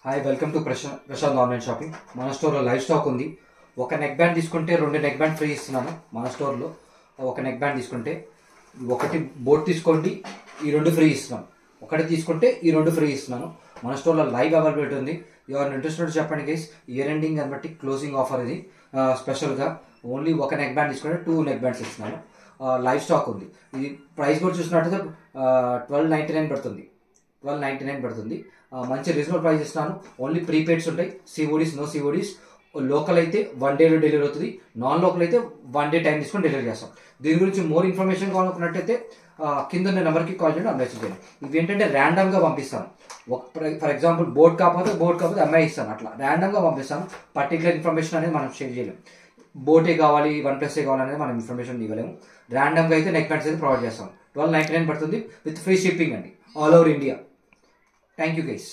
Hi welcome to Prashanth online shopping. మన స్టోర్లో live stock ఉంది. ఒక నెక్ బ్యాండ్ తీసుకుంటే 2 నెక్ బ్యాండ్ ఫ్రీ ఇస్తున్నాను. మన స్టోర్లో ఒక నెక్ బ్యాండ్ తీసుకుంటే ఒకటి బోట్ తీసుకోండి, ఈ 2 ఫ్రీ ఇస్తున్నాను. ఒకటి తీసుకుంటే ఈ 2 ఫ్రీ ఇస్తున్నాను. మన స్టోర్లో లైవ్ అవైలబిలిటీ ఉంది. ఎవరైనా ఇంట్రెస్టెడ్ చెప్పండి గైస్. ఇయర్ ఎండింగ్ అని బట్టి క్లోజింగ్ ఆఫర్ ఇది. స్పెషల్గా ఓన్లీ ఒక నెక్ బ్యాండ్ తీసుకుంటే 2 నెక్ బ్యాండ్స్ ఇస్తున్నాను. లైవ్ స్టాక్ ఉంది. ఇది ప్రైస్ కూడా చూసినట్టయితే 1299 పడుతుంది. 1299 పడుతుంది. మంచి రీజనబుల్ ప్రైస్ ఇస్తున్నాను. ఓన్లీ ప్రీపెయిడ్స్ ఉంటాయి. సిఓడీస్ నో సిఓడీస్. లోకల్ అయితే 1 డేలో డెలివరీ అవుతుంది. నాన్ లోకల్ అయితే 1 డే టైం తీసుకొని డెలివరీ చేస్తాం. దీని గురించి మోర్ ఇన్ఫర్మేషన్ కావాలనుకున్నట్టయితే కింద ఉన్న నెంబర్కి కాల్ చేయండి, మెసేజ్ చేయండి. ఇవి ఏంటంటే ర్యాండమ్గా పంపిస్తాను. ఫర్ ఎగ్జాంపుల్ బోర్డ్ కాకపోతే అమ్మాయి ఇస్తాను. అట్లా ర్యాండమ్గా పంపిస్తాను. పర్టికులర్ ఇన్ఫర్మేషన్ అనేది మనం షేర్ చేయలేము. బోటే కావాలి 1+A కావాలనేది మనం ఇన్ఫర్మేషన్ ఇవ్వలేము. ర్యాండమ్గా అయితే నెక్ బ్యాండ్స్ అయితే ప్రొవైడ్ చేస్తాం. 1299 పడుతుంది విత్ ఫ్రీ షిప్పింగ్ అండి, all over India. Thank you guys.